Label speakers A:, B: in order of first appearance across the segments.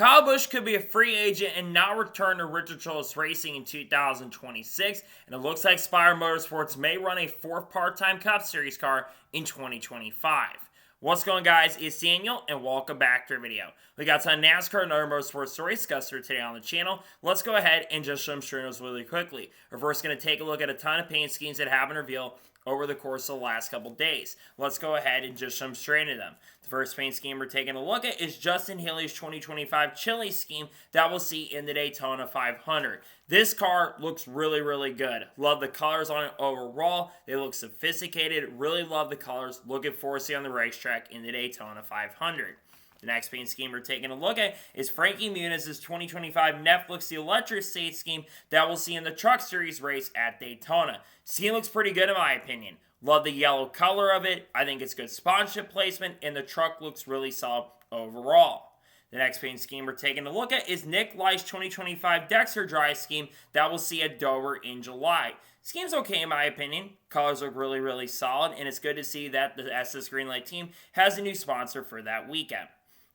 A: Kyle Busch could be a free agent and not return to Richard Childress Racing in 2026, and it looks like Spire Motorsports may run a fourth part-time Cup Series car in 2025. What's going on, guys? It's Daniel, and welcome back to our video. We got some NASCAR and other motorsports stories discussed here today on the channel. Let's go ahead and just show them straight those really quickly. We're first going to take a look at a ton of paint schemes that have been revealed over the course of the last couple days. Let's go ahead and just jump straight into them. The first paint scheme we're taking a look at is Justin Haley's 2025 Chili scheme that we'll see in the Daytona 500. This car looks really, really good. Love the colors on it overall. They look sophisticated. Really love the colors. Looking forward to seeing on the racetrack in the Daytona 500. The next paint scheme we're taking a look at is Frankie Muniz's 2025 Netflix The Electric State scheme that we'll see in the Truck Series race at Daytona. Scheme looks pretty good in my opinion. Love the yellow color of it. I think it's good sponsorship placement, and the truck looks really solid overall. The next paint scheme we're taking a look at is Nick Light's 2025 Dexter Drive scheme that we'll see at Dover in July. Scheme's okay in my opinion. Colors look really, really solid, and it's good to see that the SS Greenlight team has a new sponsor for that weekend.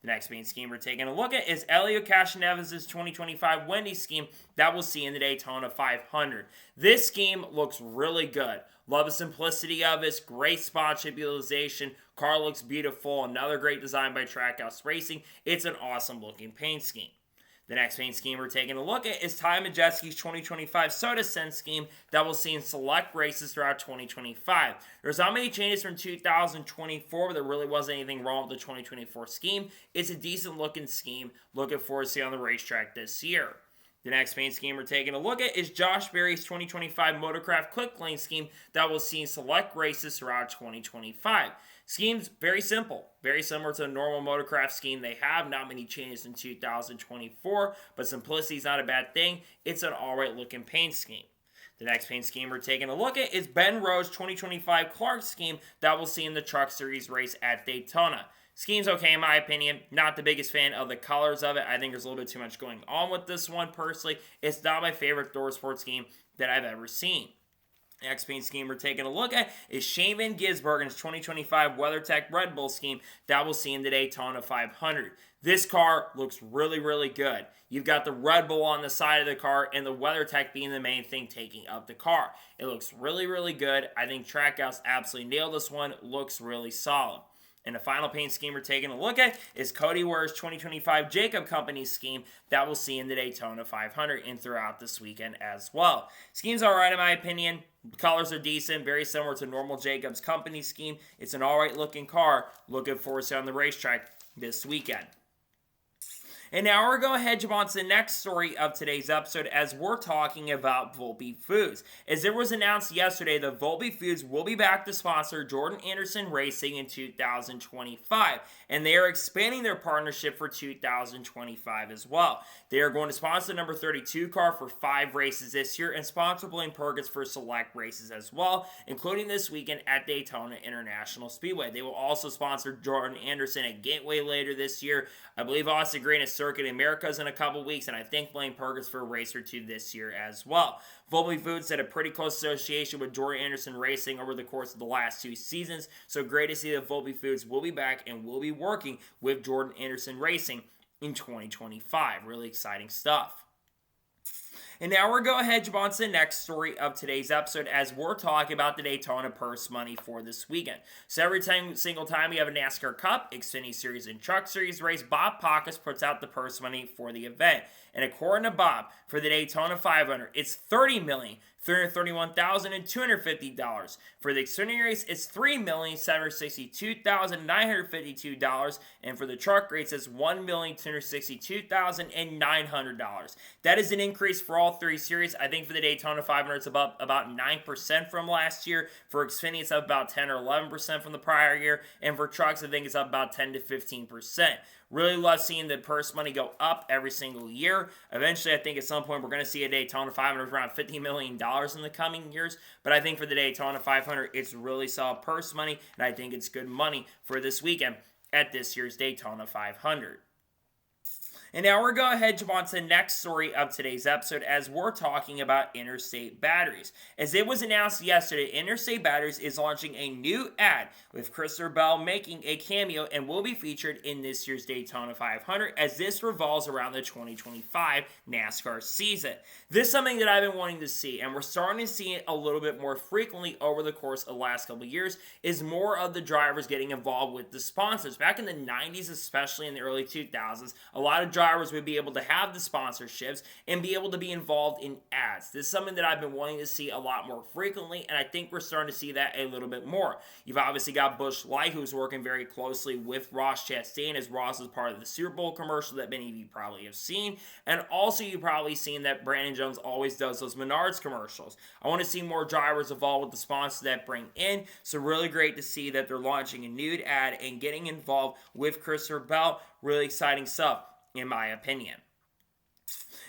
A: The next main scheme we're taking a look at is Elio Castroneves' 2025 Wendy's scheme that we'll see in the Daytona 500. This scheme looks really good. Love the simplicity of it. Great sponsorship utilization. Car looks beautiful. Another great design by Trackhouse Racing. It's an awesome looking paint scheme. The next paint scheme we're taking a look at is Ty Majeski's 2025 Soda Sense scheme that we'll see in select races throughout 2025. There's not many changes from 2024, but there really wasn't anything wrong with the 2024 scheme. It's a decent looking scheme. Looking forward to seeing on the racetrack this year. The next paint scheme we're taking a look at is Josh Berry's 2025 Motorcraft Quick Lane scheme that we'll see in select races throughout 2025. Scheme's very simple, very similar to the normal Motorcraft scheme they have. Not many changes in 2024, but simplicity is not a bad thing. It's an alright looking paint scheme. The next paint scheme we're taking a look at is Ben Rowe's 2025 Clark scheme that we'll see in the Truck Series race at Daytona. Scheme's okay in my opinion. Not the biggest fan of the colors of it. I think there's a little bit too much going on with this one personally. It's not my favorite Thor Sports scheme that I've ever seen. The next paint scheme we're taking a look at is Shane Van Gisbergen's 2025 WeatherTech Red Bull scheme that we'll see in the Daytona 500. This car looks really, really good. You've got the Red Bull on the side of the car and the WeatherTech being the main thing taking up the car. It looks really, really good. I think Trackhouse absolutely nailed this one. Looks really solid. And the final paint scheme we're taking a look at is Cody Ware's 2025 Jacob Company scheme that we'll see in the Daytona 500 and throughout this weekend as well. Scheme's alright in my opinion. The colors are decent, very similar to normal Jacobs Company scheme. It's an alright looking car. Looking forward to on the racetrack this weekend. And now we're going to head on to the next story of today's episode as we're talking about Volpe Foods. As it was announced yesterday that Volpe Foods will be back to sponsor Jordan Anderson Racing in 2025. And they are expanding their partnership for 2025 as well. They are going to sponsor the number 32 car for 5 races this year and sponsor Blaine Perkins for select races as well, including this weekend at Daytona International Speedway. They will also sponsor Jordan Anderson at Gateway later this year. I believe Austin Green is Circuit Americas in a couple weeks, and I think Blaine Perkins for a race or two this year as well. Volpe Foods had a pretty close association with Jordan Anderson Racing over the course of the last 2 seasons, so great to see that Volpe Foods will be back and will be working with Jordan Anderson Racing in 2025. Really exciting stuff. And now we're going to head on to the next story of today's episode as we're talking about the Daytona purse money for this weekend. So every single time we have a NASCAR Cup, Xfinity Series, and Truck Series race, Bob Pockus puts out the purse money for the event. And according to Bob, for the Daytona 500, it's $30,331,250. For the Xfinity race, it's $3,762,952. And for the truck race, it's $1,262,900. That is an increase for all 3 series. I think for the Daytona 500, it's about 9% from last year. For Xfinity, it's up about 10 or 11% from the prior year. And for trucks, I think it's up about 10 to 15%. Really love seeing the purse money go up every single year. Eventually, I think at some point we're going to see a Daytona 500 around $50 million in the coming years. But I think for the Daytona 500, it's really solid purse money, and I think it's good money for this weekend at this year's Daytona 500. And now we're going to head on to the next story of today's episode as we're talking about Interstate Batteries. As it was announced yesterday, Interstate Batteries is launching a new ad with Christopher Bell making a cameo and will be featured in this year's Daytona 500 as this revolves around the 2025 NASCAR season. This is something that I've been wanting to see, and we're starting to see it a little bit more frequently over the course of the last couple of years, is more of the drivers getting involved with the sponsors. Back in the 90s, especially in the early 2000s, a lot of drivers would be able to have the sponsorships and be able to be involved in ads. This is something that I've been wanting to see a lot more frequently, and I think we're starting to see that a little bit more. You've obviously got Busch Light, who's working very closely with Ross Chastain, as Ross is part of the Super Bowl commercial that many of you probably have seen, and also you've probably seen that Brandon Jones always does those Menards commercials. I want to see more drivers involved with the sponsors that bring in, so really great to see that they're launching a nude ad and getting involved with Christopher Bell. Really exciting stuff, in my opinion.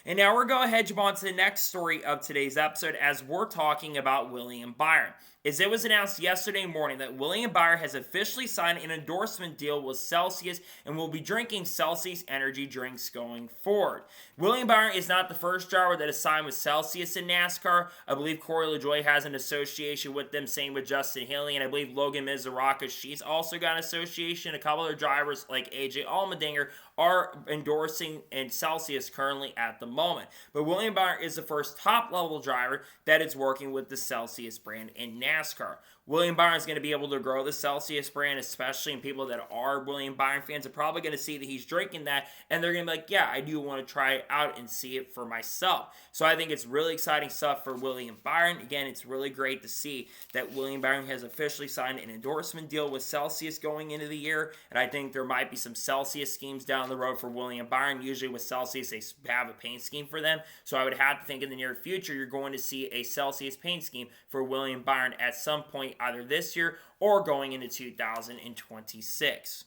A: And now we're going to head on to the next story of today's episode as we're talking about William Byron. As it was announced yesterday morning that William Byron has officially signed an endorsement deal with Celsius and will be drinking Celsius energy drinks going forward. William Byron is not the first driver that has signed with Celsius in NASCAR. I believe Corey LaJoie has an association with them, same with Justin Haley, and I believe Logan Mizuraka, she's also got an association. A couple other drivers like AJ Allmendinger are endorsing in Celsius currently at the moment. But William Byron is the first top-level driver that is working with the Celsius brand in NASCAR. William Byron is going to be able to grow the Celsius brand, especially in people that are William Byron fans are probably going to see that he's drinking that, and they're going to be like, yeah, I do want to try it out and see it for myself. So I think it's really exciting stuff for William Byron. Again, it's really great to see that William Byron has officially signed an endorsement deal with Celsius going into the year, and I think there might be some Celsius schemes down the road for William Byron. Usually with Celsius, they have a paint scheme for them, so I would have to think in the near future you're going to see a Celsius paint scheme for William Byron at some point, either this year or going into 2026.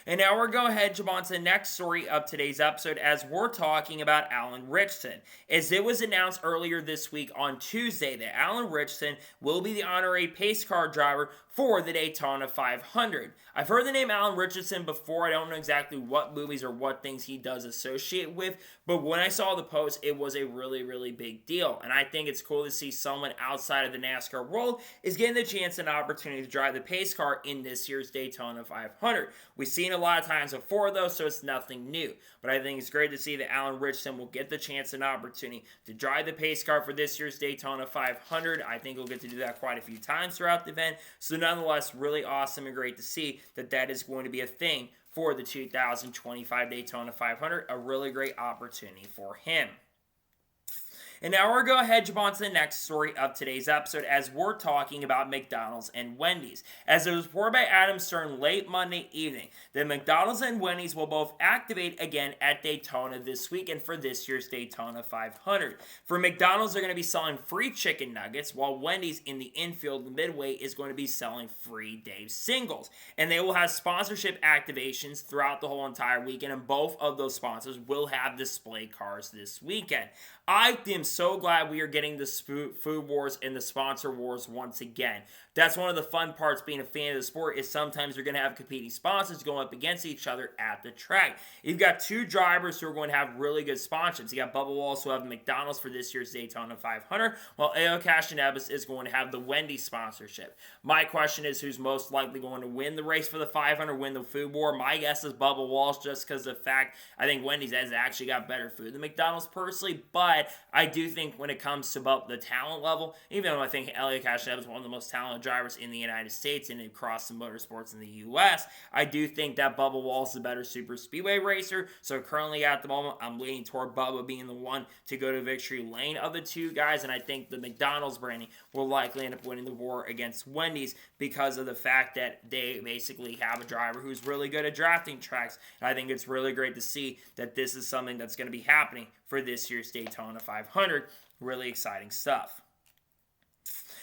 A: And now we're going to head on to the next story of today's episode as we're talking about Alan Richardson. As it was announced earlier this week on Tuesday that Alan Richardson will be the honorary pace car driver for the Daytona 500. I've heard the name Alan Richardson before. I don't know exactly what movies or what things he does associate with, but when I saw the post, it was a really, really big deal. And I think it's cool to see someone outside of the NASCAR world is getting the chance and opportunity to drive the pace car in this year's Daytona 500. We've seen a lot of times before, though, so it's nothing new. But I think it's great to see that Alan Richardson will get the chance and opportunity to drive the pace car for this year's Daytona 500. I think he'll get to do that quite a few times throughout the event. So nonetheless, really awesome and great to see that that is going to be a thing for the 2025 Daytona 500. A really great opportunity for him. And now we're going to head on to the next story of today's episode as we're talking about McDonald's and Wendy's. As it was reported by Adam Stern late Monday evening, that McDonald's and Wendy's will both activate again at Daytona this weekend for this year's Daytona 500. For McDonald's, they're going to be selling free chicken nuggets, while Wendy's in the infield, the midway, is going to be selling free Dave's singles. And they will have sponsorship activations throughout the whole entire weekend, and both of those sponsors will have display cars this weekend. I am so glad we are getting the food wars and the sponsor wars once again. That's one of the fun parts being a fan of the sport is sometimes you're going to have competing sponsors going up against each other at the track. You've got two drivers who are going to have really good sponsorships. You got Bubba Wallace who have McDonald's for this year's Daytona 500, while Ayo Cashinebus is going to have the Wendy's sponsorship. My question is who's most likely going to win the race for the 500, win the food war? My guess is Bubba Wallace just because of the fact I think Wendy's has actually got better food than McDonald's personally, but I do think when it comes to the talent level, even though I think Elliot Cashinebus is one of the most talented drivers in the United States and across the motorsports in the U.S., I do think that Bubba Wallace is a better super speedway racer. So currently at the moment, I'm leaning toward Bubba being the one to go to victory lane of the two guys, and I think the McDonald's branding will likely end up winning the war against Wendy's because of the fact that they basically have a driver who's really good at drafting tracks. And I think it's really great to see that this is something that's going to be happening for this year's Daytona 500. Really exciting stuff.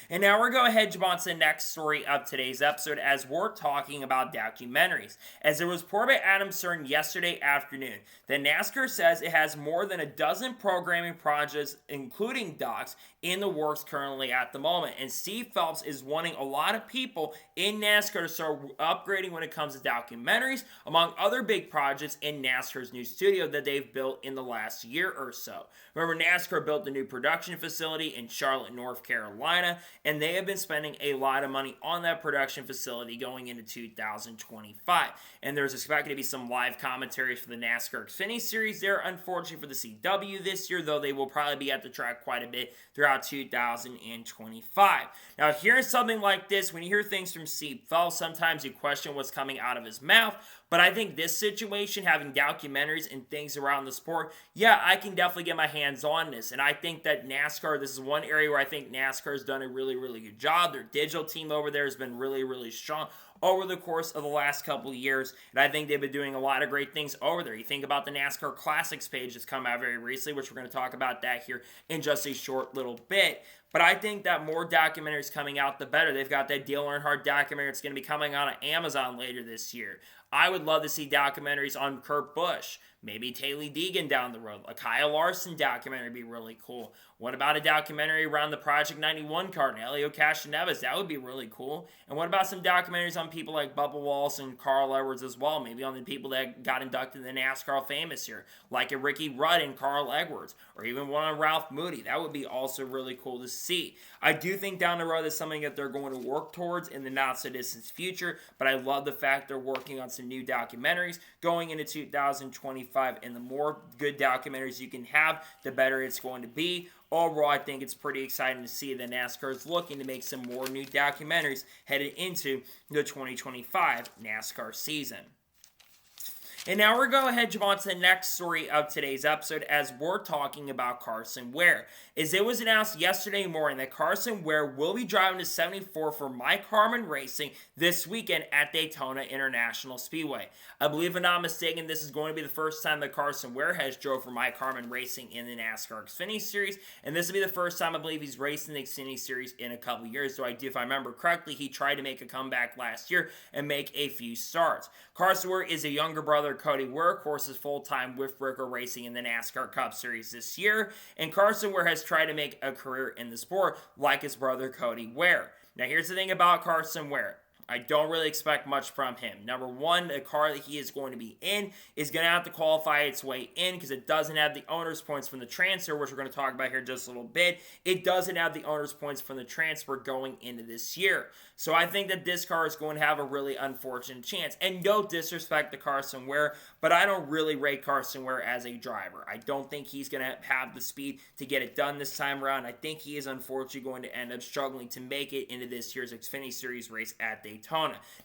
A: And now we're going to head on to the next story of today's episode as we're talking about documentaries. As it was reported by Adam Stern yesterday afternoon, that NASCAR says it has more than a dozen programming projects, including docs, in the works currently at the moment. And Steve Phelps is wanting a lot of people in NASCAR to start upgrading when it comes to documentaries, among other big projects in NASCAR's new studio that they've built in the last year or so. Remember, NASCAR built a new production facility in Charlotte, North Carolina, and they have been spending a lot of money on that production facility going into 2025. And there's expected to be some live commentaries for the NASCAR Xfinity Series there, unfortunately for the CW this year, though they will probably be at the track quite a bit throughout 2025. Now, hearing something like this, when you hear things from Steve Phelps, sometimes you question what's coming out of his mouth. But I think this situation, having documentaries and things around the sport, yeah, I can definitely get my hands on this. And I think that NASCAR, this is one area where I think NASCAR has done a really, really good job. Their digital team over there has been really, really strong over the course of the last couple of years. And I think they've been doing a lot of great things over there. You think about the NASCAR Classics page that's come out very recently, which we're going to talk about that here in just a short little bit. But I think that more documentaries coming out, the better. They've got that Dale Earnhardt documentary that's going to be coming out on Amazon later this year. I would love to see documentaries on Kurt Busch, maybe Taylor Deegan down the road. A Kyle Larson documentary would be really cool. What about a documentary around the Project 91 car and Helio Castroneves? That would be really cool. And what about some documentaries on people like Bubba Wallace and Carl Edwards as well? Maybe on the people that got inducted in the NASCAR Hall of Fame this year, like a Ricky Rudd and Carl Edwards, or even one on Ralph Moody. That would be also really cool to see. I do think down the road is something that they're going to work towards in the not-so-distant future, but I love the fact they're working on some new documentaries going into 2025, and the more good documentaries you can have, the better it's going to be. Overall, I think it's pretty exciting to see that NASCAR is looking to make some more new documentaries headed into the 2025 NASCAR season. And now we're going to head on to the next story of today's episode as we're talking about Carson Ware. As it was announced yesterday morning that Carson Ware will be driving to 74 for Mike Harmon Racing this weekend at Daytona International Speedway. I believe, if I'm not mistaken, this is going to be the first time that Carson Ware has drove for Mike Harmon Racing in the NASCAR Xfinity Series, and this will be the first time I believe he's raced in the Xfinity Series in a couple years. So if I remember correctly, he tried to make a comeback last year and make a few starts. Carson Ware is a younger brother Cody Ware, of course, is full-time with Bricker Racing in the NASCAR Cup Series this year, and Carson Ware has tried to make a career in the sport like his brother Cody Ware. Now, here's the thing about Carson Ware. I don't really expect much from him. Number one, the car that he is going to be in is going to have to qualify its way in because it doesn't have the owner's points from the transfer, which we're going to talk about here in just a little bit. It doesn't have the owner's points from the transfer going into this year. So I think that this car is going to have a really unfortunate chance. And no disrespect to Carson Ware, but I don't really rate Carson Ware as a driver. I don't think he's going to have the speed to get it done this time around. I think he is unfortunately going to end up struggling to make it into this year's Xfinity Series race at Daytona.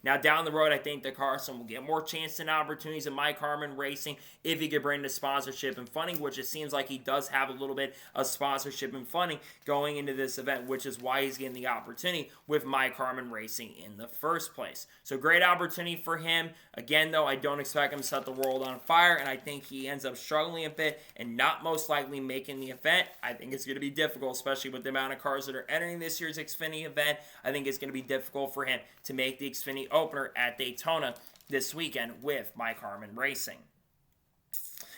A: Now, down the road, I think that Carson will get more chances and opportunities in Mike Harmon Racing if he could bring the sponsorship and funding, which it seems like he does have a little bit of sponsorship and funding going into this event, which is why he's getting the opportunity with Mike Harmon Racing in the first place. So great opportunity for him. Again, though, I don't expect him to set the world on fire, and I think he ends up struggling a bit and not most likely making the event. I think it's going to be difficult, especially with the amount of cars that are entering this year's Xfinity event. I think it's going to be difficult for him to make the Xfinity opener at Daytona this weekend with Mike Harmon Racing.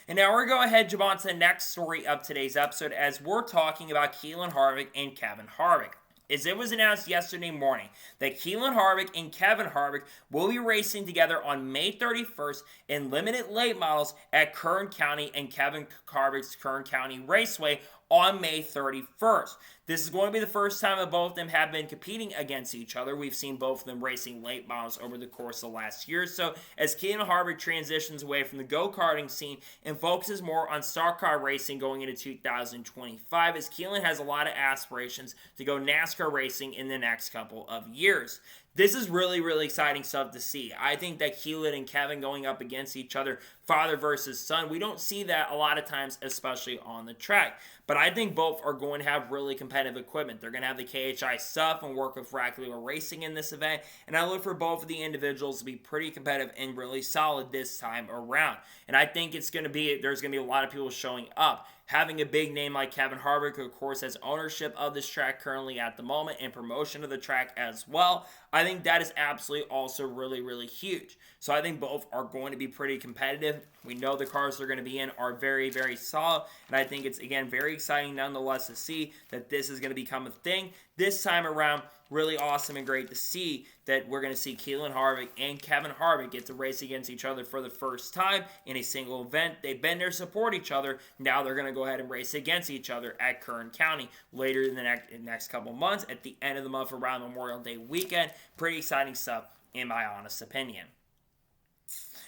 A: And now we're going to head on to the next story of today's episode as we're talking about Keelan Harvick and Kevin Harvick. As it was announced yesterday morning that Keelan Harvick and Kevin Harvick will be racing together on May 31st in limited late models at Kern County and Kevin Harvick's Kern County Raceway on May 31st. This is going to be the first time that both of them have been competing against each other. We've seen both of them racing late models over the course of the last year or so as Keelan Harvick transitions away from the go-karting scene and focuses more on stock car racing going into 2025 as Keelan has a lot of aspirations to go NASCAR racing in the next couple of years. This is really, really exciting stuff to see. I think that Keelan and Kevin going up against each other father versus son. We don't see that a lot of times, especially on the track. But I think both are going to have really competitive equipment. They're going to have the KHI stuff and work with Rackley Racing in this event. And I look for both of the individuals to be pretty competitive and really solid this time around. And I think there's going to be a lot of people showing up. Having a big name like Kevin Harvick, who of course has ownership of this track currently at the moment and promotion of the track as well, I think that is absolutely also really, really huge. So I think both are going to be pretty competitive. We know the cars they're going to be in are very, very solid. And I think it's, again, very exciting nonetheless to see that this is going to become a thing. This time around, really awesome and great to see that we're going to see Keelan Harvick and Kevin Harvick get to race against each other for the first time in a single event. They've been there to support each other. Now they're going to go ahead and race against each other at Kern County later in the next couple months at the end of the month around Memorial Day weekend. Pretty exciting stuff in my honest opinion.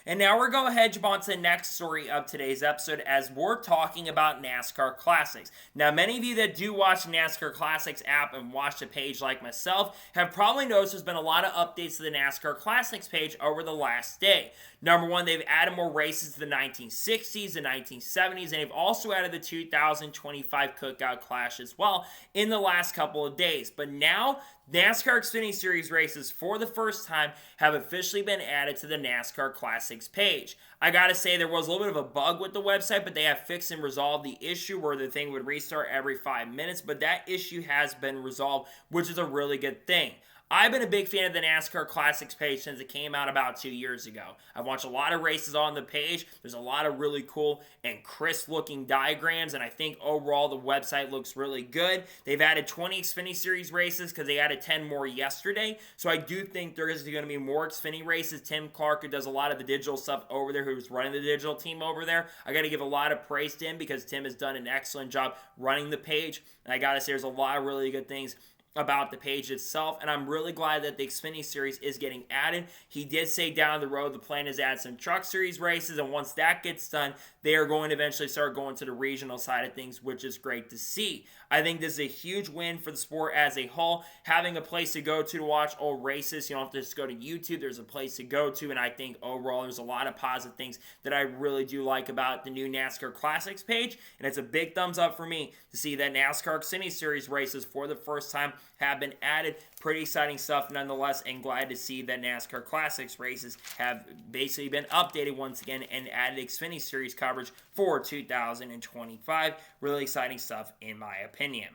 A: And now we're going to head on to the next story of today's episode as we're talking about NASCAR Classics. Now, many of you that do watch the NASCAR Classics app and watch the page like myself have probably noticed there's been a lot of updates to the NASCAR Classics page over the last day. Number one, they've added more races to the 1960s, the 1970s, and they've also added the 2025 Cookout Clash as well in the last couple of days. But now, NASCAR Xfinity Series races for the first time have officially been added to the NASCAR Classics page. I gotta say, there was a little bit of a bug with the website, but they have fixed and resolved the issue where the thing would restart every 5 minutes, but that issue has been resolved, which is a really good thing. I've been a big fan of the NASCAR Classics page since it came out about 2 years ago. I've watched a lot of races on the page. There's a lot of really cool and crisp looking diagrams, and I think overall the website looks really good. They've added 20 Xfinity Series races because they added 10 more yesterday, so I do think there is going to be more Xfinity races. Tim Clark, who does a lot of the digital stuff over there, who's running the digital team over there, I got to give a lot of praise to him because Tim has done an excellent job running the page, and I got to say there's a lot of really good things about the page itself, and I'm really glad that the Xfinity Series is getting added. He did say down the road the plan is to add some Truck Series races, and once that gets done, they are going to eventually start going to the regional side of things, which is great to see. I think this is a huge win for the sport as a whole. Having a place to go to watch old races, you don't have to just go to YouTube. There's a place to go to, and I think overall there's a lot of positive things that I really do like about the new NASCAR Classics page, and it's a big thumbs up for me to see that NASCAR Xfinity Series races for the first time have been added. Pretty exciting stuff nonetheless, and glad to see that NASCAR Classics races have basically been updated once again and added Xfinity Series coverage for 2025. Really exciting stuff in my opinion.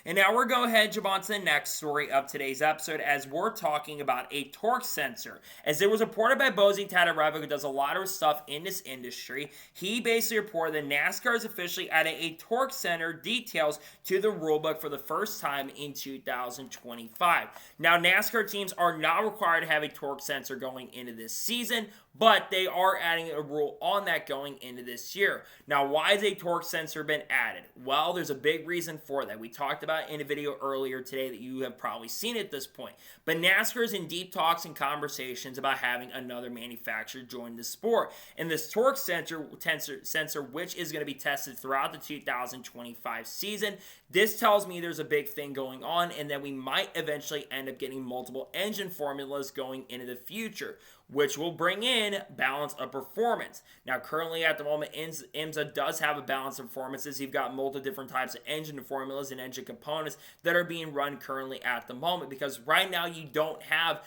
A: And now we're going to head on to the next story of today's episode as we're talking about a torque sensor. As it was reported by Boles Tatarevic, who does a lot of stuff in this industry, he basically reported that NASCAR has officially added a torque sensor details to the rulebook for the first time in 2025. Now, NASCAR teams are not required to have a torque sensor going into this season, but they are adding a rule on that going into this year. Now, why has a torque sensor been added? Well, there's a big reason for that. We talked about in a video earlier today that you have probably seen at this point. But NASCAR is in deep talks and conversations about having another manufacturer join the sport. And this torque sensor, which is going to be tested throughout the 2025 season, this tells me there's a big thing going on and that we might eventually end up getting multiple engine formulas going into the future, which will bring in balance of performance. Now, currently at the moment, IMSA does have a balance of performances. You've got multiple different types of engine formulas and engine components that are being run currently at the moment, because right now you don't have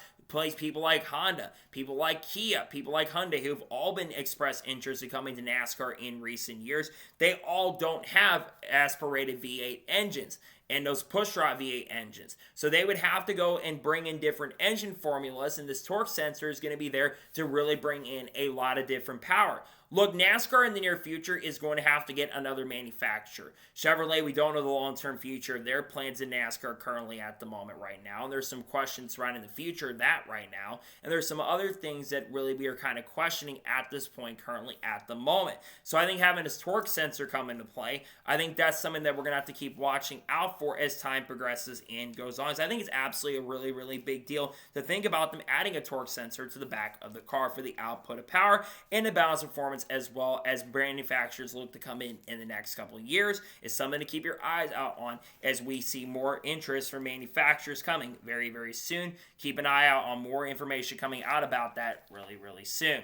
A: people like Honda, people like Kia, people like Hyundai, who've all been expressed interest in coming to NASCAR in recent years. They all don't have aspirated V8 engines and those pushrod V8 engines. So they would have to go and bring in different engine formulas, and this torque sensor is going to be there to really bring in a lot of different power. Look, NASCAR in the near future is going to have to get another manufacturer. Chevrolet, we don't know the long-term future of their plans in NASCAR currently at the moment right now. And there's some questions surrounding the future of that right now. And there's some other things that really we are kind of questioning at this point currently at the moment. So I think having this torque sensor come into play, I think that's something that we're going to have to keep watching out for as time progresses and goes on. So I think it's absolutely a really, really big deal to think about them adding a torque sensor to the back of the car for the output of power and the balance of performance, as well as manufacturers look to come in the next couple of years. Is something to keep your eyes out on as we see more interest from manufacturers coming very, very soon. Keep an eye out on more information coming out about that really, really soon.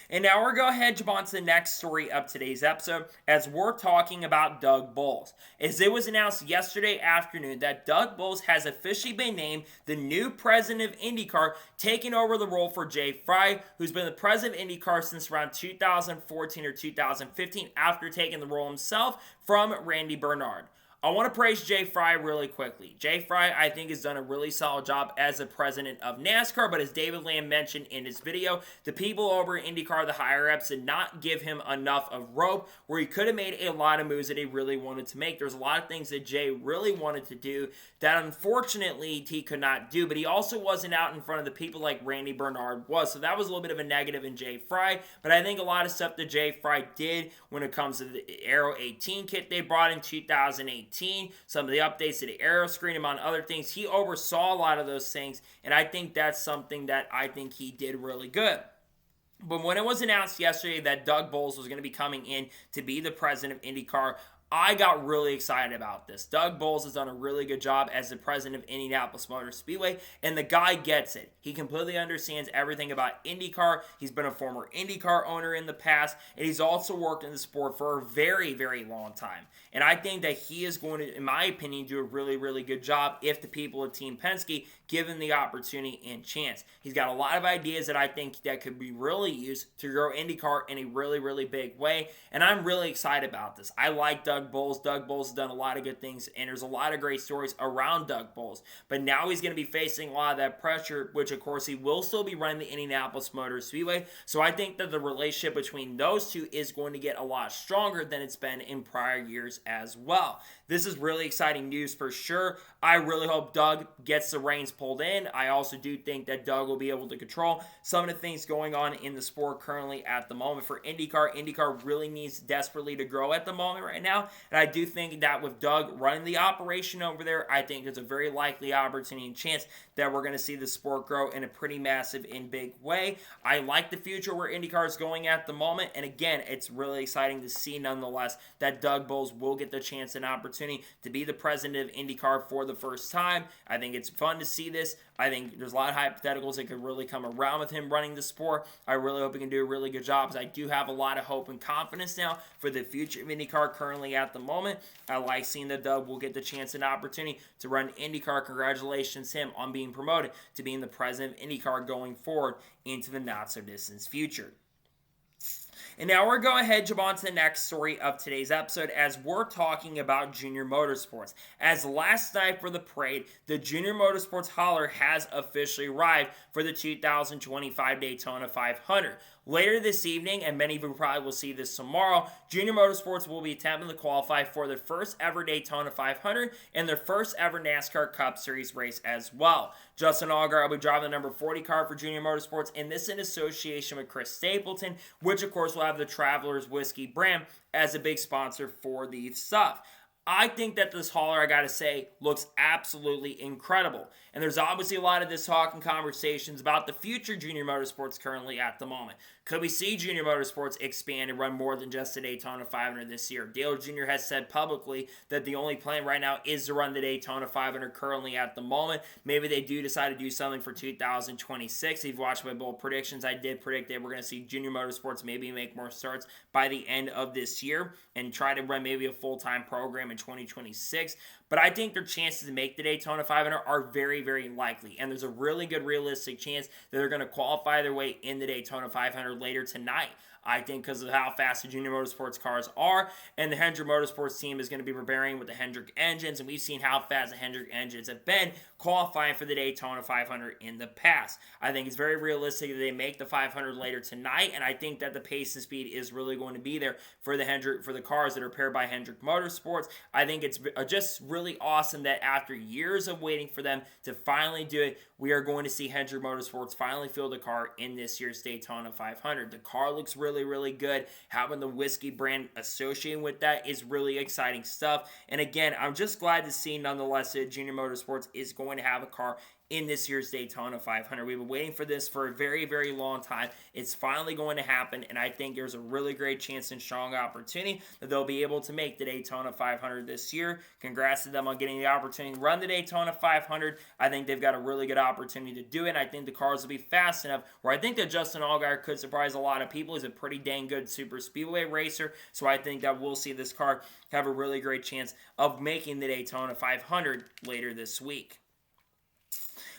A: And now we're going to head on to the next story of today's episode as we're talking about Doug Boles. As it was announced yesterday afternoon that Doug Boles has officially been named the new president of IndyCar, taking over the role for Jay Frye, who's been the president of IndyCar since around 2014 or 2015 after taking the role himself from Randy Bernard. I want to praise Jay Frye really quickly. Jay Frye, I think, has done a really solid job as the president of NASCAR, but as David Lamb mentioned in his video, the people over at IndyCar, the higher-ups, did not give him enough of rope where he could have made a lot of moves that he really wanted to make. There's a lot of things that Jay really wanted to do that, unfortunately, he could not do, but he also wasn't out in front of the people like Randy Bernard was, so that was a little bit of a negative in Jay Frye, but I think a lot of stuff that Jay Frye did when it comes to the Aero 18 kit they brought in 2018, some of the updates to the aero screen, among other things, he oversaw a lot of those things, and I think that's something that I think he did really good. But when it was announced yesterday that Doug Boles was going to be coming in to be the president of IndyCar, I got really excited about this. Doug Boles has done a really good job as the president of Indianapolis Motor Speedway, and the guy gets it. He completely understands everything about IndyCar. He's been a former IndyCar owner in the past, and he's also worked in the sport for a very, very long time. And I think that he is going to, in my opinion, do a really, really good job if the people at Team Penske give him the opportunity and chance. He's got a lot of ideas that I think that could be really used to grow IndyCar in a really, really big way, and I'm really excited about this. I like Doug Boles. Doug Boles has done a lot of good things, and there's a lot of great stories around Doug Boles. But now he's going to be facing a lot of that pressure, which of course he will still be running the Indianapolis Motor Speedway. So I think that the relationship between those two is going to get a lot stronger than it's been in prior years as well. This is really exciting news for sure. I really hope Doug gets the reins pulled in. I also do think that Doug will be able to control some of the things going on in the sport currently at the moment. For IndyCar, IndyCar really needs desperately to grow at the moment right now. And I do think that with Doug running the operation over there, I think there's a very likely opportunity and chance that we're going to see the sport grow in a pretty massive and big way. I like the future where IndyCar is going at the moment. And again, it's really exciting to see nonetheless that Doug Boles will get the chance and opportunity to be the president of IndyCar for the first time. I think it's fun to see this. I think there's a lot of hypotheticals that could really come around with him running the sport. I really hope he can do a really good job because I do have a lot of hope and confidence now for the future of IndyCar currently at the moment. I like seeing that Doug will get the chance and opportunity to run IndyCar. Congratulations to him on being promoted to being the president of IndyCar going forward into the not-so-distant future. And now we're going to head on to the next story of today's episode as we're talking about Junior Motorsports. As last night for the parade, the Junior Motorsports hauler has officially arrived for the 2025 Daytona 500. Later this evening, and many of you probably will see this tomorrow, Junior Motorsports will be attempting to qualify for their first ever Daytona 500 and their first ever NASCAR Cup Series race as well. Justin Allgaier will be driving the number 40 car for Junior Motorsports, and this in association with Chris Stapleton, which of course will have the Travelers Whiskey brand as a big sponsor for the stuff. I think that this hauler, I gotta say, looks absolutely incredible. And there's obviously a lot of this talk and conversations about the future Junior Motorsports currently at the moment. Could we see Junior Motorsports expand and run more than just the Daytona 500 this year? Dale Jr. has said publicly that the only plan right now is to run the Daytona 500 currently at the moment. Maybe they do decide to do something for 2026. If you've watched my bold predictions, I did predict that we're going to see Junior Motorsports maybe make more starts by the end of this year and try to run maybe a full-time program in 2026. But I think their chances to make the Daytona 500 are very, very likely. And there's a really good realistic chance that they're going to qualify their way in the Daytona 500 later tonight. I think because of how fast the Junior Motorsports cars are, and the Hendrick Motorsports team is going to be preparing with the Hendrick engines, and we've seen how fast the Hendrick engines have been qualifying for the Daytona 500 in the past. I think it's very realistic that they make the 500 later tonight, and I think that the pace and speed is really going to be there for the cars that are paired by Hendrick Motorsports. I think it's just really awesome that after years of waiting for them to finally do it, we are going to see Hendrick Motorsports finally field a car in this year's Daytona 500. The car looks really, really good. Having the whiskey brand associated with that is really exciting stuff. And again, I'm just glad to see nonetheless that Junior Motorsports is going to have a car in this year's Daytona 500. We've been waiting for this for a very, very long time. It's finally going to happen, and I think there's a really great chance and strong opportunity that they'll be able to make the Daytona 500 this year. Congrats to them on getting the opportunity to run the Daytona 500. I think they've got a really good opportunity to do it, and I think the cars will be fast enough where I think that Justin Allgaier could surprise a lot of people. He's a pretty dang good super speedway racer, so I think that we'll see this car have a really great chance of making the Daytona 500 later this week.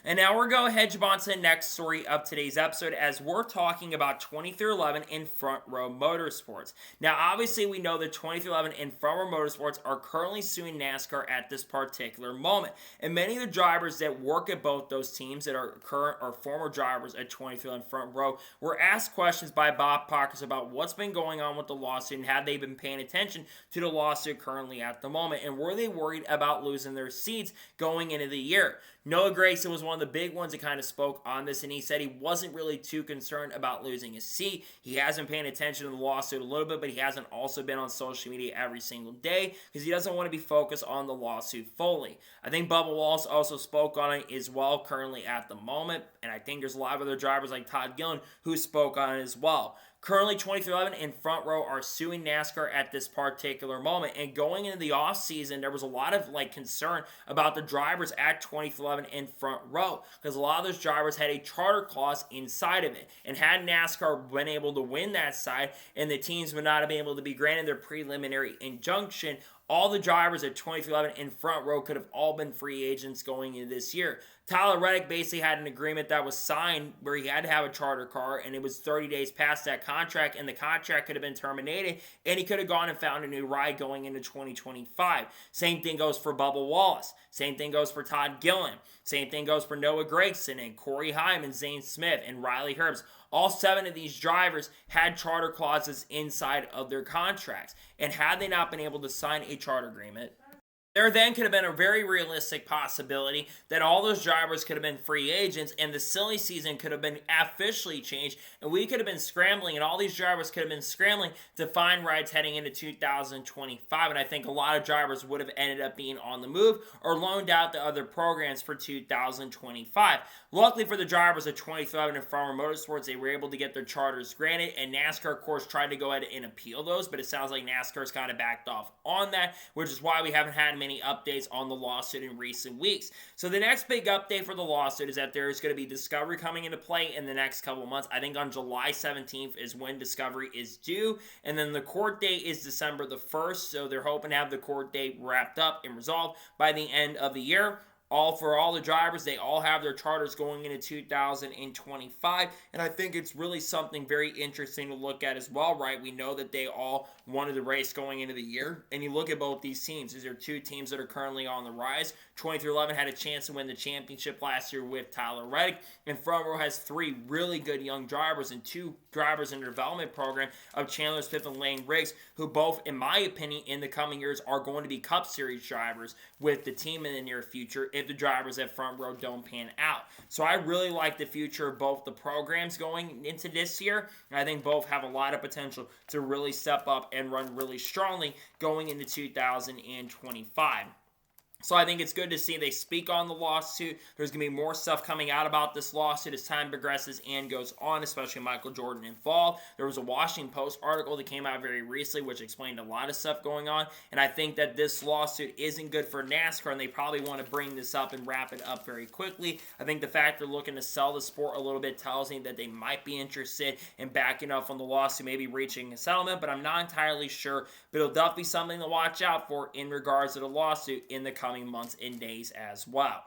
A: And now we're going to head on to the next story of today's episode as we're talking about 2311 in Front Row Motorsports. Now, obviously, we know that 2311 and Front Row Motorsports are currently suing NASCAR at this particular moment. And many of the drivers that work at both those teams that are current or former drivers at 2311 Front Row were asked questions by Bob Pockrass about what's been going on with the lawsuit and have they been paying attention to the lawsuit currently at the moment. And were they worried about losing their seats going into the year? Noah Gragson was one of the big ones that kind of spoke on this, and he said he wasn't really too concerned about losing his seat. He has been paying attention to the lawsuit a little bit, but he hasn't also been on social media every single day because he doesn't want to be focused on the lawsuit fully. I think Bubba Wallace also spoke on it as well currently at the moment, and I think there's a lot of other drivers like Todd Gillen who spoke on it as well. Currently, 2311 and Front Row are suing NASCAR at this particular moment. And going into the offseason, there was a lot of concern about the drivers at 2311 and Front Row because a lot of those drivers had a charter clause inside of it. And had NASCAR been able to win that side and the teams would not have been able to be granted their preliminary injunction, all the drivers at 2311 and Front Row could have all been free agents going into this year. Tyler Reddick basically had an agreement that was signed where he had to have a charter car, and it was 30 days past that contract, and the contract could have been terminated, and he could have gone and found a new ride going into 2025. Same thing goes for Bubba Wallace. Same thing goes for Todd Gillen. Same thing goes for Noah Gragson and Corey Heim and Zane Smith and Riley Herbst. All 7 of these drivers had charter clauses inside of their contracts. And had they not been able to sign a charter agreement, there then could have been a very realistic possibility that all those drivers could have been free agents and the silly season could have been officially changed and we could have been scrambling and all these drivers could have been scrambling to find rides heading into 2025. And I think a lot of drivers would have ended up being on the move or loaned out to other programs for 2025. Luckily for the drivers at 2311 and Front Row Motorsports, they were able to get their charters granted, and NASCAR, of course, tried to go ahead and appeal those, but it sounds like NASCAR's kind of backed off on that, which is why we haven't had many updates on the lawsuit in recent weeks. So the next big update for the lawsuit is that there is going to be discovery coming into play in the next couple of months. I think on July 17th is when discovery is due, and then the court date is December the 1st, so they're hoping to have the court date wrapped up and resolved by the end of the year. For all the drivers, they all have their charters going into 2025, and I think it's really something very interesting to look at as well, right? We know that they all wanted the race going into the year, and you look at both these teams. These are 2 teams that are currently on the rise. 2311 had a chance to win the championship last year with Tyler Reddick, and Front Row has 3 really good young drivers and 2 drivers in the development program of Chandler Smith and Lane Riggs, who both, in my opinion, in the coming years are going to be Cup Series drivers with the team in the near future if the drivers at Front Row don't pan out. So I really like the future of both the programs going into this year, and I think both have a lot of potential to really step up and run really strongly going into 2025. So I think it's good to see they speak on the lawsuit. There's going to be more stuff coming out about this lawsuit as time progresses and goes on, especially Michael Jordan involved. There was a Washington Post article that came out very recently which explained a lot of stuff going on, and I think that this lawsuit isn't good for NASCAR, and they probably want to bring this up and wrap it up very quickly. I think the fact they're looking to sell the sport a little bit tells me that they might be interested in backing up on the lawsuit, maybe reaching a settlement, but I'm not entirely sure. But it'll definitely be something to watch out for in regards to the lawsuit in the coming months and days as well.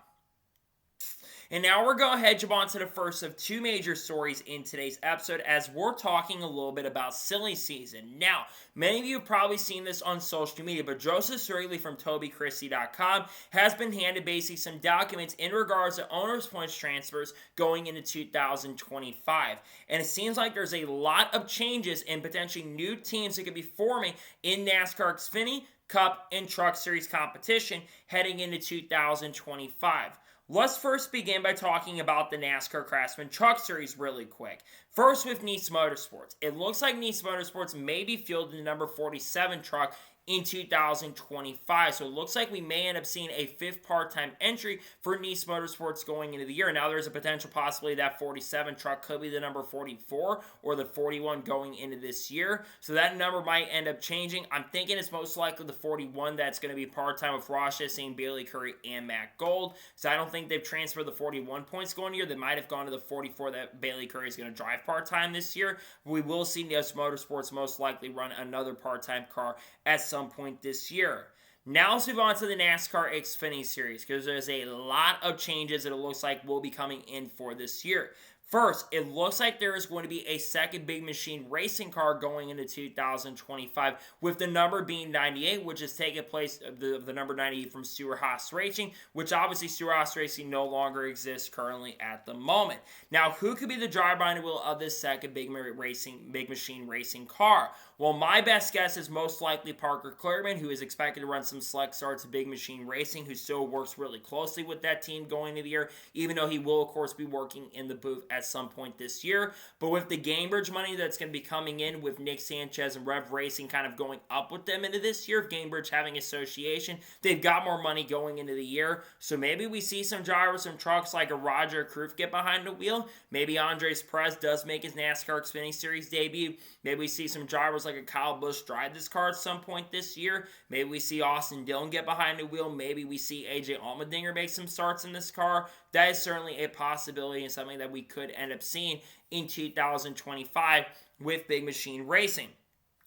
A: And now we're going to jump on to the first of 2 major stories in today's episode as we're talking a little bit about silly season. Now, many of you have probably seen this on social media, but Joseph Srigley from TobyChristie.com has been handed basically some documents in regards to owners' points transfers going into 2025. And it seems like there's a lot of changes and potentially new teams that could be forming in NASCAR Xfinity, Cup, and Truck Series competition heading into 2025. Let's first begin by talking about the NASCAR Craftsman Truck Series really quick. First with Niece Motorsports. It looks like Niece Motorsports may be fielding the number 47 truck in 2025. So it looks like we may end up seeing a 5th part-time entry for Nice Motorsports going into the year. Now there's a potential possibility that 47 truck could be the number 44 or the 41 going into this year. So that number might end up changing. I'm thinking it's most likely the 41 that's going to be part-time with Ross Chastain, Bailey Curry, and Matt Gold. So I don't think they've transferred the 41 points going here. They might have gone to the 44 that Bailey Curry is going to drive part-time this year. We will see Nice Motorsports most likely run another part-time car at some point this year. Now let's move on to the NASCAR Xfinity Series, because there's a lot of changes that it looks like will be coming in for this year. First, it looks like there is going to be a second big machine racing car going into 2025, with the number being 98, which is taking place of the number 98 from Stewart-Haas Racing, which obviously Stewart-Haas Racing no longer exists currently at the moment. Now, who could be the driver behind the wheel of this second big machine racing car? Well, my best guess is most likely Parker Kligerman, who is expected to run some select starts of Big Machine Racing, who still works really closely with that team going into the year, even though he will, of course, be working in the booth at some point this year. But with the Gamebridge money that's going to be coming in, with Nick Sanchez and Rev Racing kind of going up with them into this year, Gamebridge having association, they've got more money going into the year. So maybe we see some drivers, some trucks like a Roger Kroof get behind the wheel. Maybe Andres Perez does make his NASCAR Xfinity Series debut. Maybe we see some drivers like a Kyle Busch drive this car at some point this year. Maybe we see Austin Dillon get behind the wheel. Maybe we see AJ Allmendinger make some starts in this car. That is certainly a possibility and something that we could end up seeing in 2025 with Big Machine Racing.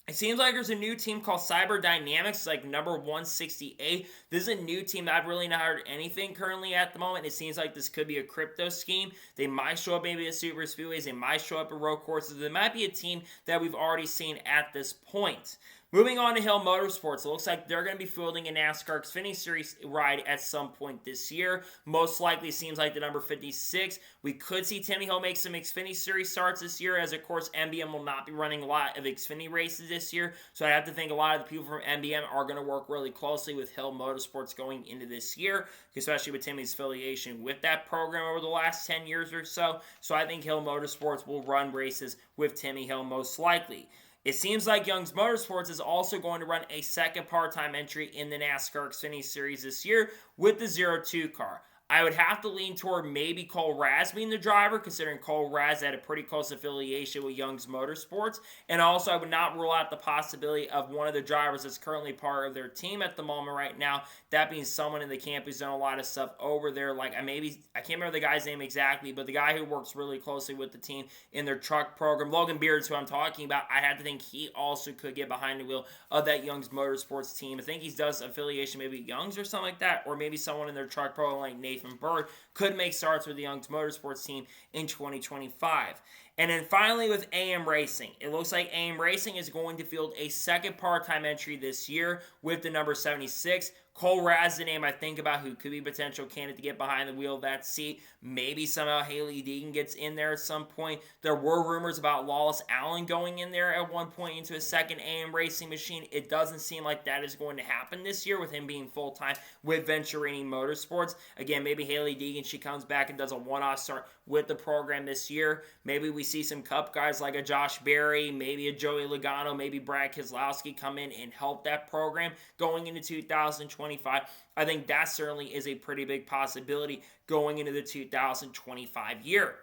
A: It seems like there's a new team called Cyber Dynamics, like number 168. This is a new team that I've really not heard anything currently at the moment. It seems like this could be a crypto scheme. They might show up maybe at Super Speedways. They might show up at road courses. They might be a team that we've already seen at this point. Moving on to Hill Motorsports, it looks like they're going to be fielding a NASCAR Xfinity Series ride at some point this year. Most likely seems like the number 56. We could see Timmy Hill make some Xfinity Series starts this year, as of course MBM will not be running a lot of Xfinity races this year. So I have to think a lot of the people from MBM are going to work really closely with Hill Motorsports going into this year, especially with Timmy's affiliation with that program over the last 10 years or so. So I think Hill Motorsports will run races with Timmy Hill most likely. It seems like Young's Motorsports is also going to run a second part-time entry in the NASCAR Xfinity Series this year with the 02 car. I would have to lean toward maybe Cole Raz being the driver, considering Cole Raz had a pretty close affiliation with Young's Motorsports. And also, I would not rule out the possibility of one of the drivers that's currently part of their team at the moment right now, that being someone in the camp who's done a lot of stuff over there. Like, I can't remember the guy's name exactly, but the guy who works really closely with the team in their truck program, Logan Beards, who I'm talking about, I had to think he also could get behind the wheel of that Young's Motorsports team. I think he does affiliation maybe Young's or something like that, or maybe someone in their truck program like Nathan Bird could make starts with the Young's Motorsports team in 2025. And then finally with AM Racing, it looks like AM Racing is going to field a second part-time entry this year with the number 76. Cole Raz, the name I think about, who could be a potential candidate to get behind the wheel of that seat. Maybe somehow Haley Deegan gets in there at some point. There were rumors about Lawless Allen going in there at one point into a second AM Racing machine. It doesn't seem like that is going to happen this year with him being full-time with Venturini Motorsports. Again, maybe Haley Deegan, she comes back and does a one-off start with the program this year. Maybe we see some Cup guys like a Josh Berry, maybe a Joey Logano, maybe Brad Keselowski come in and help that program going into 2025. I think that certainly is a pretty big possibility going into the 2025 year.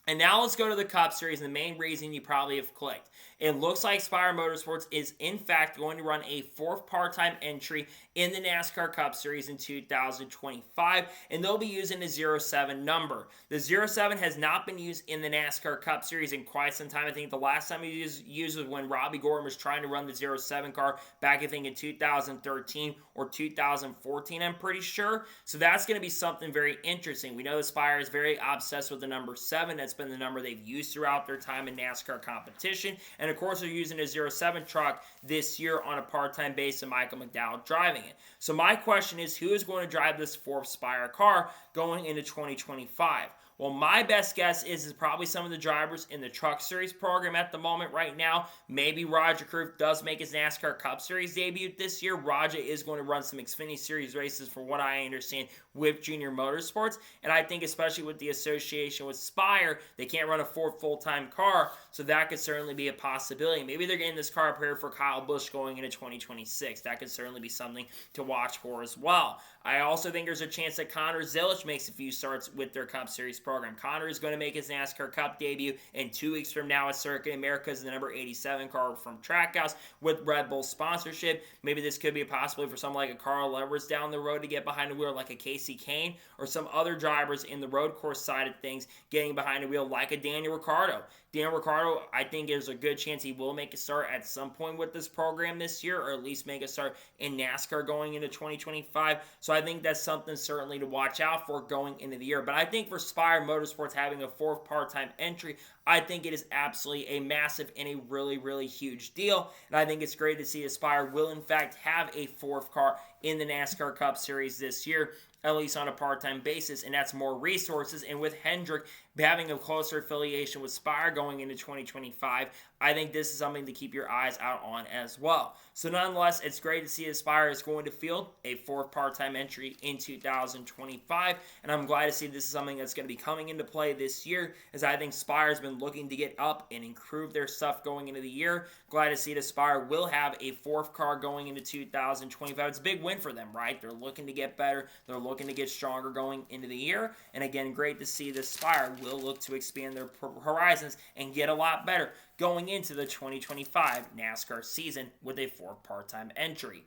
A: And now let's go to the Cup Series, and the main reason you probably have clicked. It looks like Spire Motorsports is, in fact, going to run a fourth part-time entry in the NASCAR Cup Series in 2025, and they'll be using the 07 number. The 07 has not been used in the NASCAR Cup Series in quite some time. I think the last time it was used was when Robbie Gordon was trying to run the 07 car back, I think, in 2013 or 2014, I'm pretty sure. So that's going to be something very interesting. We know the Spire is very obsessed with the number 7. That's been the number they've used throughout their time in NASCAR competition. And of course, they're using a 07 truck this year on a part-time basis, and Michael McDowell driving it. So my question is, who is going to drive this fourth Spire car going into 2025? Well, my best guess is probably some of the drivers in the Truck Series program at the moment right now. Maybe Roger Kroof does make his NASCAR Cup Series debut this year. Roger is going to run some Xfinity Series races, for what I understand, with Junior Motorsports. And I think especially with the association with Spire, they can't run a fourth full-time car, so that could certainly be a possibility. Maybe they're getting this car prepared for Kyle Busch going into 2026. That could certainly be something to watch for as well. I also think there's a chance that Connor Zilisch makes a few starts with their Cup Series program. Connor is going to make his NASCAR Cup debut in 2 weeks from now at Circuit Americas, the number 87 car from Trackhouse with Red Bull sponsorship. Maybe this could be a possibility for someone like a Carl Edwards down the road to get behind the wheel, like a Casey Kane, or some other drivers in the road course side of things getting behind the wheel, like a Daniel Ricciardo. Daniel Ricciardo, I think there's a good chance he will make a start at some point with this program this year, or at least make a start in NASCAR going into 2025. So I think that's something certainly to watch out for going into the year. But I think for Spire Motorsports having a fourth part-time entry, I think it is absolutely a massive and a really, really huge deal. And I think it's great to see Spire will, in fact, have a fourth car in the NASCAR Cup Series this year, at least on a part-time basis, and that's more resources. And with Hendrick having a closer affiliation with Spire going into 2025, I think this is something to keep your eyes out on as well. So nonetheless, it's great to see that Spire is going to field a fourth part-time entry in 2025, and I'm glad to see this is something that's going to be coming into play this year, as I think Spire's been looking to get up and improve their stuff going into the year. Glad to see that Spire will have a fourth car going into 2025. It's a big win for them, right? They're looking to get better. They're looking to get stronger going into the year, and again, great to see that Spire will look to expand their horizons and get a lot better going into the 2025 NASCAR season with a fourth part-time entry.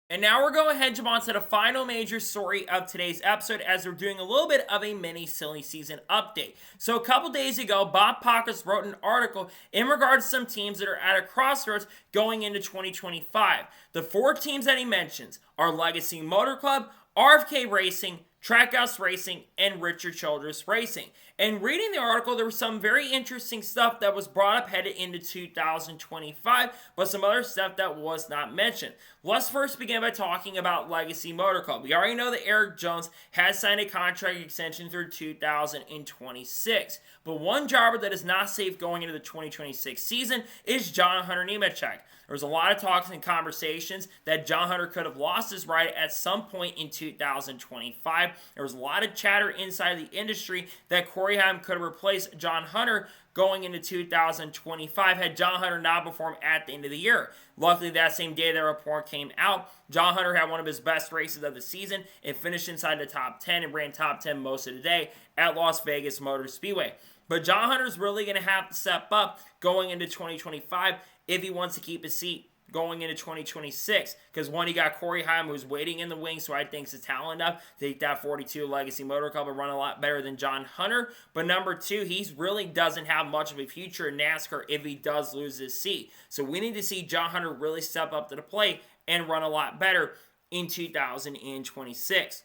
A: And now we're going to jump on to the final major story of today's episode, as we're doing a little bit of a mini silly season update. So a couple days ago, Bob Pockrass wrote an article in regards to some teams that are at a crossroads going into 2025. The 4 teams that he mentions are Legacy Motor Club, RFK Racing, Trackhouse Racing, and Richard Childress Racing. And reading the article, there was some very interesting stuff that was brought up headed into 2025, but some other stuff that was not mentioned. Let's first begin by talking about Legacy Motor Club. We already know that Eric Jones has signed a contract extension through 2026, but one driver that is not safe going into the 2026 season is John Hunter Nemechek. There was a lot of talks and conversations that John Hunter could have lost his ride at some point in 2025. There was a lot of chatter inside the industry that Corey Heim could have replaced John Hunter going into 2025 had John Hunter not performed at the end of the year. Luckily, that same day that report came out, John Hunter had one of his best races of the season and finished inside the top 10 and ran top 10 most of the day at Las Vegas Motor Speedway. But John Hunter's really going to have to step up going into 2025 if he wants to keep his seat going into 2026, because one, he got Corey Heim, who's waiting in the wings, who I think is talented enough to take that 42 Legacy Motor Club and run a lot better than John Hunter. But number 2, he really doesn't have much of a future in NASCAR if he does lose his seat. So we need to see John Hunter really step up to the plate and run a lot better in 2026.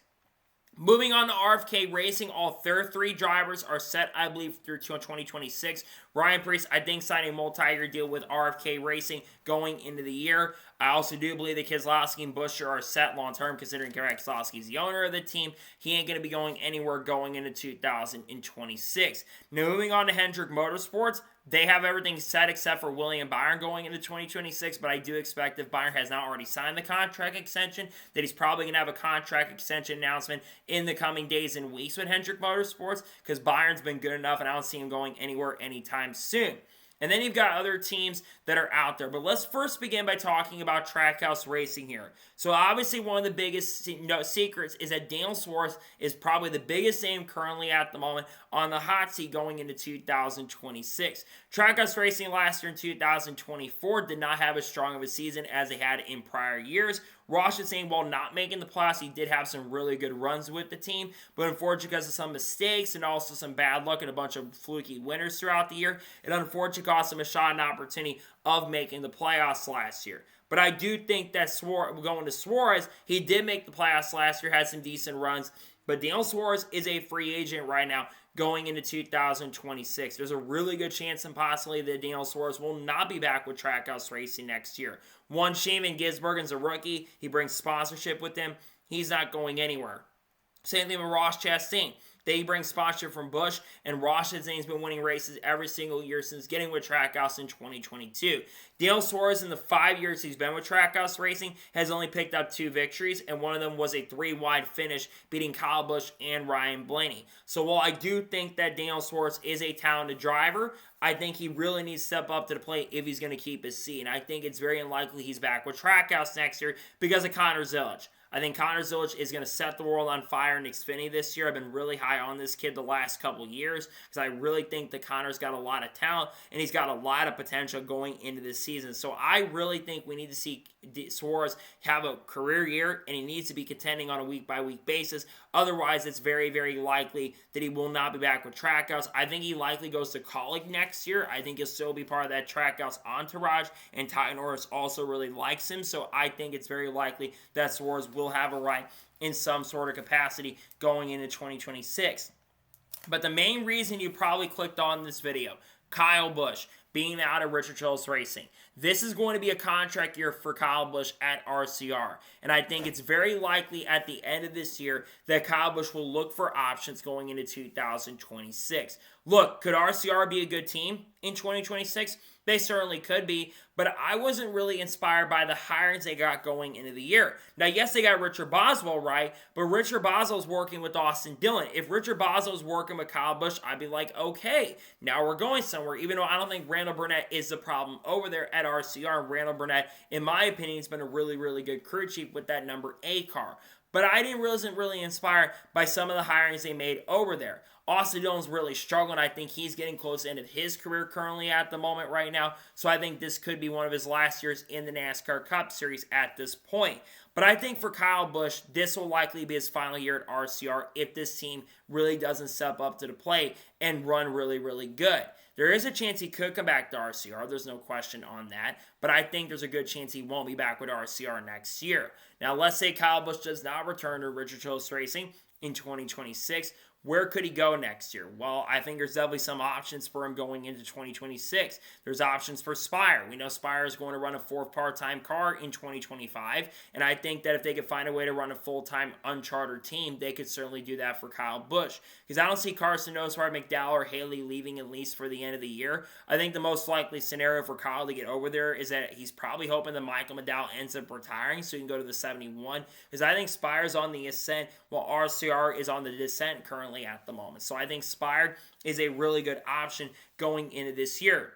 A: Moving on to RFK Racing, all their 3 drivers are set, I believe, through 2026. Ryan Preece, I think, signed a multi-year deal with RFK Racing going into the year. I also do believe that Keselowski and Busch are set long-term, considering Keselowski is the owner of the team. He ain't going to be going anywhere going into 2026. Now, moving on to Hendrick Motorsports, they have everything set except for William Byron going into 2026, but I do expect if Byron has not already signed the contract extension, that he's probably going to have a contract extension announcement in the coming days and weeks with Hendrick Motorsports, because Byron's been good enough, and I don't see him going anywhere anytime soon. And then you've got other teams that are out there. But let's first begin by talking about Trackhouse Racing here. So obviously one of the biggest secrets is that Daniel Suarez is probably the biggest name currently at the moment on the hot seat going into 2026. Trackhouse Racing last year in 2024 did not have as strong of a season as they had in prior years. Ross is saying while not making the playoffs, he did have some really good runs with the team, but unfortunately because of some mistakes and also some bad luck and a bunch of fluky winners throughout the year, it unfortunately cost him a shot and opportunity of making the playoffs last year. But I do think that going to Suarez, he did make the playoffs last year, had some decent runs, but Daniel Suarez is a free agent right now going into 2026. There's a really good chance and possibly that Daniel Suarez will not be back with Trackhouse Racing next year. One, Shaman Gisbergen's a rookie. He brings sponsorship with him. He's not going anywhere. Same thing with Ross Chastain. They bring sponsorship from Busch, and Ross-Chastain's been winning races every single year since getting with Trackhouse in 2022. Daniel Suarez, in the 5 years he's been with Trackhouse Racing, has only picked up 2 victories, and one of them was a 3-wide finish, beating Kyle Busch and Ryan Blaney. So while I do think that Daniel Suarez is a talented driver, I think he really needs to step up to the plate if he's going to keep his seat. And I think it's very unlikely he's back with Trackhouse next year because of Connor Zilisch. I think Connor Zilisch is going to set the world on fire in Xfinity this year. I've been really high on this kid the last couple years because I really think that Connor's got a lot of talent and he's got a lot of potential going into this season. So I really think we need to see Suarez have a career year, and he needs to be contending on a week-by-week basis. Otherwise, it's very, very likely that he will not be back with Trackhouse. I think he likely goes to Kaulig next year. I think he'll still be part of that Trackhouse entourage, and Ty Norris also really likes him. So I think it's very likely that Suarez will have a ride in some sort of capacity going into 2026. But the main reason you probably clicked on this video, Kyle Busch being out of Richard Childress Racing. This is going to be a contract year for Kyle Busch at RCR. And I think it's very likely at the end of this year that Kyle Busch will look for options going into 2026. Look, could RCR be a good team in 2026? They certainly could be, but I wasn't really inspired by the hirings they got going into the year. Now, yes, they got Richard Boswell right, but Richard Boswell's working with Austin Dillon. If Richard Boswell's working with Kyle Busch, I'd be like, okay, now we're going somewhere, even though I don't think Randall Burnett is the problem over there at RCR. Randall Burnett, in my opinion, has been a really, really good crew chief with that number 8 car. But I wasn't really inspired by some of the hirings they made over there. Austin Dillon's really struggling. I think he's getting close to the end of his career currently at the moment right now. So I think this could be one of his last years in the NASCAR Cup Series at this point. But I think for Kyle Busch, this will likely be his final year at RCR if this team really doesn't step up to the plate and run really, really good. There is a chance he could come back to RCR. There's no question on that. But I think there's a good chance he won't be back with RCR next year. Now, let's say Kyle Busch does not return to Richard Childress Racing in 2026. Where could he go next year? Well, I think there's definitely some options for him going into 2026. There's options for Spire. We know Spire is going to run a 4th part-time car in 2025, and I think that if they could find a way to run a full-time unchartered team, they could certainly do that for Kyle Busch. Because I don't see Carson Ware, McDowell, or Haley leaving at least for the end of the year. I think the most likely scenario for Kyle to get over there is that he's probably hoping that Michael McDowell ends up retiring so he can go to the 71. Because I think Spire's on the ascent while RCR is on the descent currently at the moment. So I think Spire is a really good option going into this year.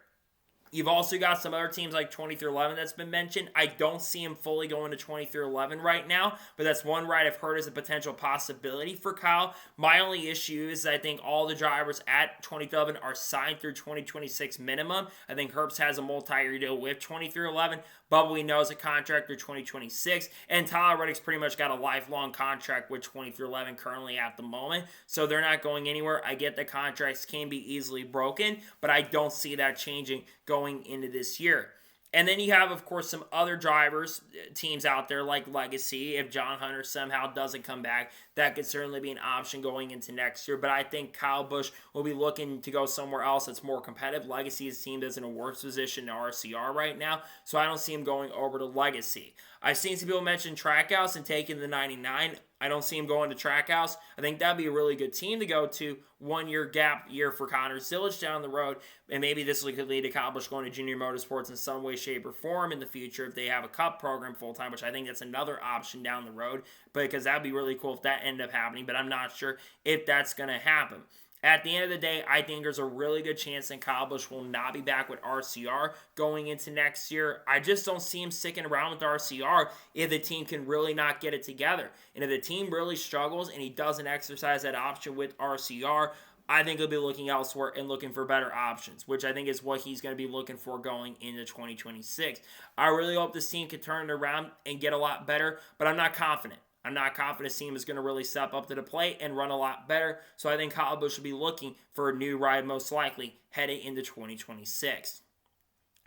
A: You've also got some other teams like 23XI that's been mentioned. I don't see him fully going to 23XI right now, but that's one ride I've heard is a potential possibility for Kyle. My only issue is I think all the drivers at 23XI are signed through 2026 minimum. I think Herbst has a multi-year deal with 23XI. Bubba we know is a contract through 2026, and Tyler Reddick's pretty much got a lifelong contract with 23XI currently at the moment, so they're not going anywhere. I get the contracts can be easily broken, but I don't see that changing going into this year. And then you have, of course, some other drivers, teams out there like Legacy. If John Hunter somehow doesn't come back, that could certainly be an option going into next year. But I think Kyle Busch will be looking to go somewhere else that's more competitive. Legacy is a team that's in a worse position than RCR right now, so I don't see him going over to Legacy. I've seen some people mention Trackhouse and taking the 99. I don't see him going to Trackhouse. I think that'd be a really good team to go to. 1 year gap year for Connor Zilisch down the road, and maybe this could lead to Kyle Busch going to Junior Motorsports in some way, shape, or form in the future if they have a Cup program full-time, which I think that's another option down the road, because that'd be really cool if that ended up happening, but I'm not sure if that's going to happen. At the end of the day, I think there's a really good chance that Kyle Busch will not be back with RCR going into next year. I just don't see him sticking around with RCR if the team can really not get it together. And if the team really struggles and he doesn't exercise that option with RCR, I think he'll be looking elsewhere and looking for better options, which I think is what he's going to be looking for going into 2026. I really hope this team can turn it around and get a lot better, but I'm not confident. I'm not confident this team is going to really step up to the plate and run a lot better. So I think Kyle Busch will be looking for a new ride most likely heading into 2026.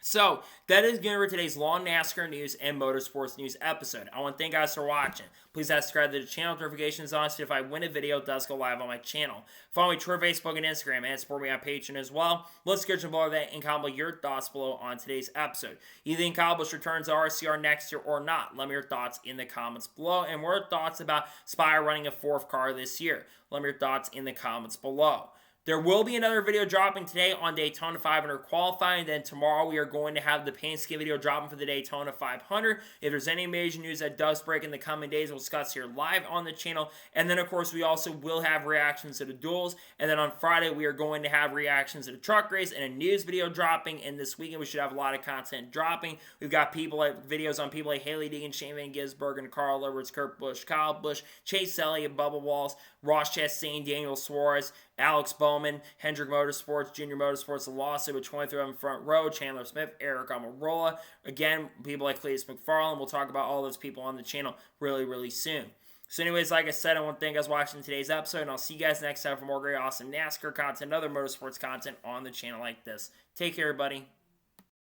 A: So, that is going to be today's long NASCAR news and motorsports news episode. I want to thank you guys for watching. Please subscribe to the channel, notifications on, so if I win a video, it does go live on my channel. Follow me Twitter, Facebook, and Instagram, and support me on Patreon as well. Let's get below that and comment your thoughts below on today's episode. You think Kyle Busch returns to RCR next year or not? Let me your thoughts in the comments below. And what are your thoughts about Spire running a 4th car this year? Let me your thoughts in the comments below. There will be another video dropping today on Daytona 500 qualifying. Then tomorrow we are going to have the paint skin video dropping for the Daytona 500. If there's any major news that does break in the coming days, we'll discuss here live on the channel. And then, of course, we also will have reactions to the duels. And then on Friday, we are going to have reactions to the truck race and a news video dropping. And this weekend, we should have a lot of content dropping. We've got videos on people like Haley Deegan, Shane Van Gisbergen, Carl Edwards, Kurt Busch, Kyle Busch, Chase Elliott, Bubba Wallace, Ross Chastain, Daniel Suarez, Alex Bowman, Hendrick Motorsports, Junior Motorsports, the lawsuit with 23 on the front row, Chandler Smith, Eric Almirola. Again, people like Cletus McFarland. We'll talk about all those people on the channel really, really soon. So anyways, like I said, I want to thank you guys for watching today's episode, and I'll see you guys next time for more great, awesome NASCAR content, other motorsports content on the channel like this. Take care, everybody.